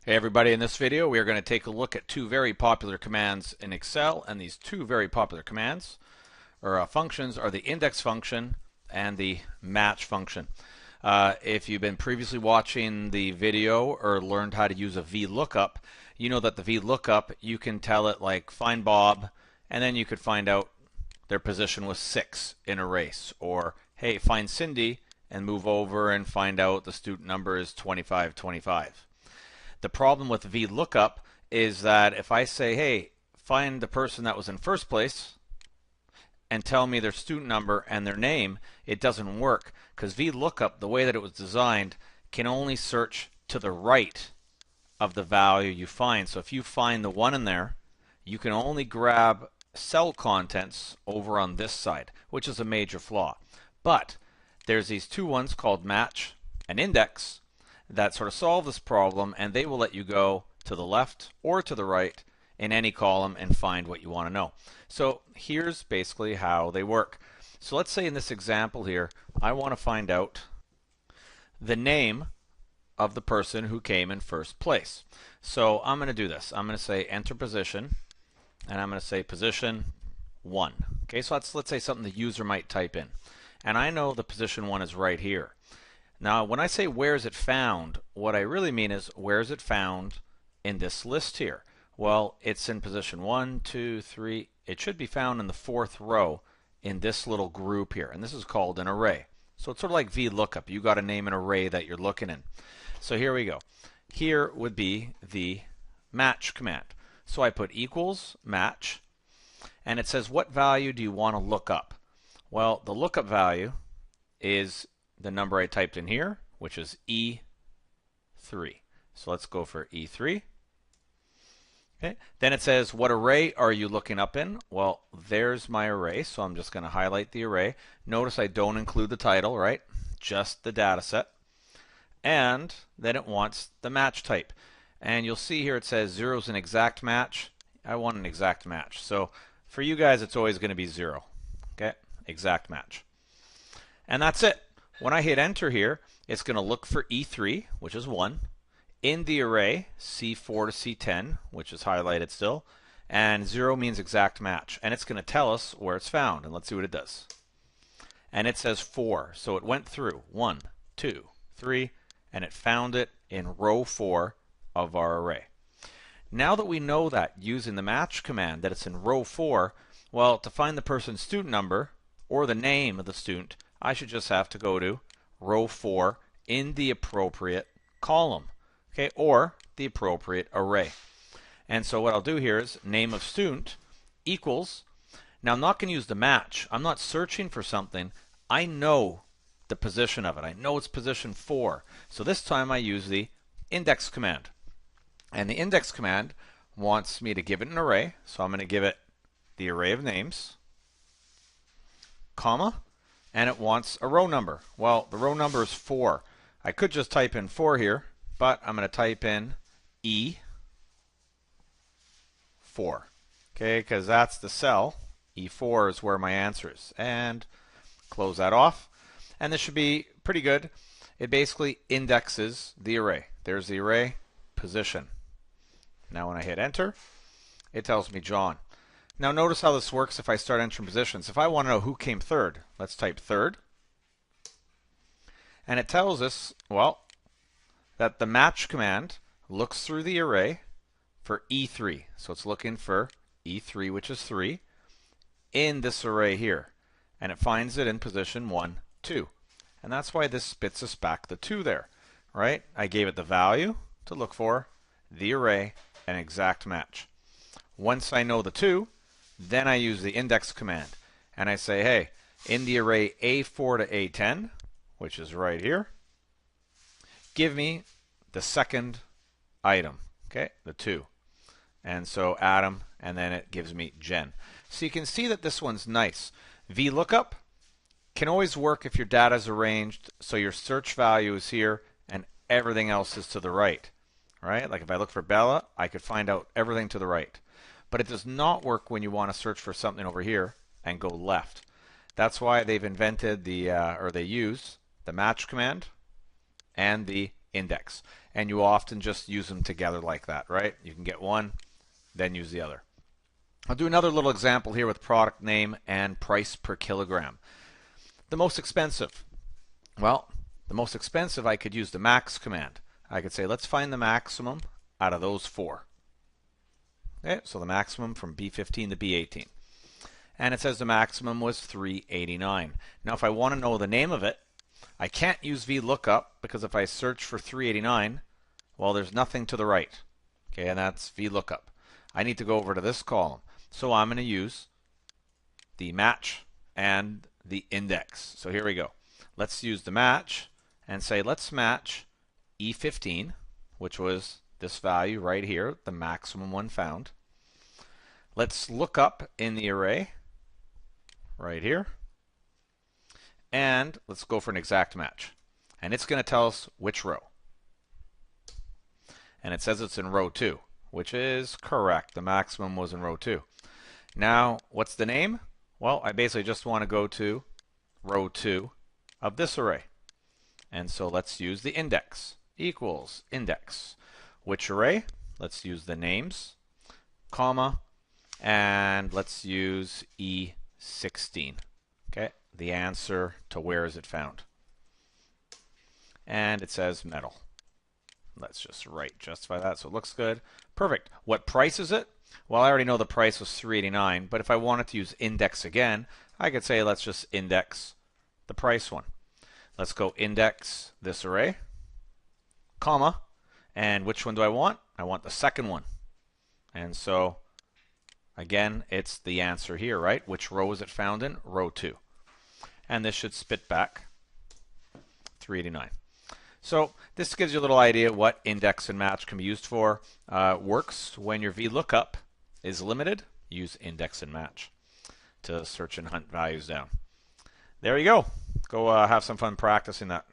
Hey everybody, in this video we are going to take a look at two very popular commands in Excel, and these two very popular commands or functions are the index function and the match function. If you've been previously watching the video or learned how to use a VLOOKUP, you know that the VLOOKUP, you can tell it like find Bob, and then you could find out their position was 6 in a race, or hey, find Cindy and move over and find out the student number is 2525. The problem with VLOOKUP is that if I say, hey, find the person that was in first place and tell me their student number and their name, it doesn't work because VLOOKUP, the way that it was designed, can only search to the right of the value you find. So if you find the 1 in there, you can only grab cell contents over on this side, which is a major flaw. But there's these two ones called match and index that sort of solve this problem, and they will let you go to the left or to the right in any column and find what you want to know. So here's basically how they work. So let's say in this example here, I want to find out the name of the person who came in first place. So I'm going to do this. I'm going to say enter position, and I'm going to say position 1. Okay, so let's say something the user might type in. And I know the position 1 is right here. Now, when I say where is it found, what I really mean is where is it found in this list here? Well, it's in position 1, 2, 3. It should be found in the 4th row in this little group here, and this is called an array. So it's sort of like VLOOKUP. You got to name an array that you're looking in. So here we go. Here would be the match command. So I put equals match, and it says what value do you want to look up? Well, the lookup value is the number I typed in here, which is E3. So let's go for E3. Okay. Then it says, what array are you looking up in? Well, there's my array, so I'm just going to highlight the array. Notice I don't include the title, right? Just the data set. And then it wants the match type. And you'll see here it says 0 is an exact match. I want an exact match. So for you guys, it's always going to be 0. Okay, exact match. And that's it. When I hit enter here, it's going to look for E3, which is 1, in the array C4 to C10, which is highlighted still, and 0 means exact match. And it's going to tell us where it's found, and let's see what it does. And it says 4, so it went through 1, 2, 3, and it found it in row 4 of our array. Now that we know that using the match command that it's in row 4, well, to find the person's student number or the name of the student, I should just have to go to row 4 in the appropriate column, okay, or the appropriate array. And so what I'll do here is name of student equals. Now I'm not going to use the match. I'm not searching for something. I know the position of it. I know it's position 4. So this time I use the index command. And the index command wants me to give it an array. So I'm going to give it the array of names, comma, and it wants a row number. Well, the row number is 4. I could just type in 4 here, but I'm going to type in E4. Okay, because that's the cell. E4 is where my answer is. And close that off. And this should be pretty good. It basically indexes the array. There's the array position. Now when I hit enter, it tells me John. Now notice how this works if I start entering positions. If I want to know who came third, let's type third. And it tells us, well, that the match command looks through the array for E3. So it's looking for E3, which is 3, in this array here. And it finds it in position 1, 2. And that's why this spits us back the 2 there, right? I gave it the value to look for, the array, and exact match. Once I know the 2, then I use the index command, and I say, hey, in the array A4 to A10, which is right here, give me the second item, okay, the 2. And so Adam, and then it gives me Jen. So you can see that this one's nice. VLOOKUP can always work if your data is arranged so your search value is here and everything else is to the right, right? Like if I look for Bella, I could find out everything to the right. But it does not work when you want to search for something over here and go left. That's why they've invented the, or they use the match command and the index. And you often just use them together like that, right? You can get one, then use the other. I'll do another little example here with product name and price per kilogram. The most expensive. Well, the most expensive, I could use the max command. I could say, let's find the maximum out of those four. Okay, so the maximum from B15 to B18. And it says the maximum was 389. Now, if I want to know the name of it, I can't use VLOOKUP because if I search for 389, well, there's nothing to the right. Okay, and that's VLOOKUP. I need to go over to this column. So I'm going to use the match and the index. So here we go. Let's use the match and say let's match E15, which was this value right here, the maximum one found. Let's look up in the array right here. And let's go for an exact match. And it's going to tell us which row. And it says it's in row 2, which is correct. The maximum was in row 2. Now, what's the name? Well, I basically just want to go to row 2 of this array. And so let's use the index equals index. Which array? Let's use the names, comma, and let's use E16. Okay, the answer to where is it found. And it says metal. Let's just justify that so it looks good. Perfect. What price is it? Well, I already know the price was $3.89, but if I wanted to use index again, I could say let's just index the price one. Let's go index this array, comma, and which one do I want? I want the second one. And so, again, it's the answer here, right? Which row is it found in? Row 2. And this should spit back $3.89. So this gives you a little idea what index and match can be used for. Works when your VLOOKUP is limited. Use index and match to search and hunt values down. There you go. Go have some fun practicing that.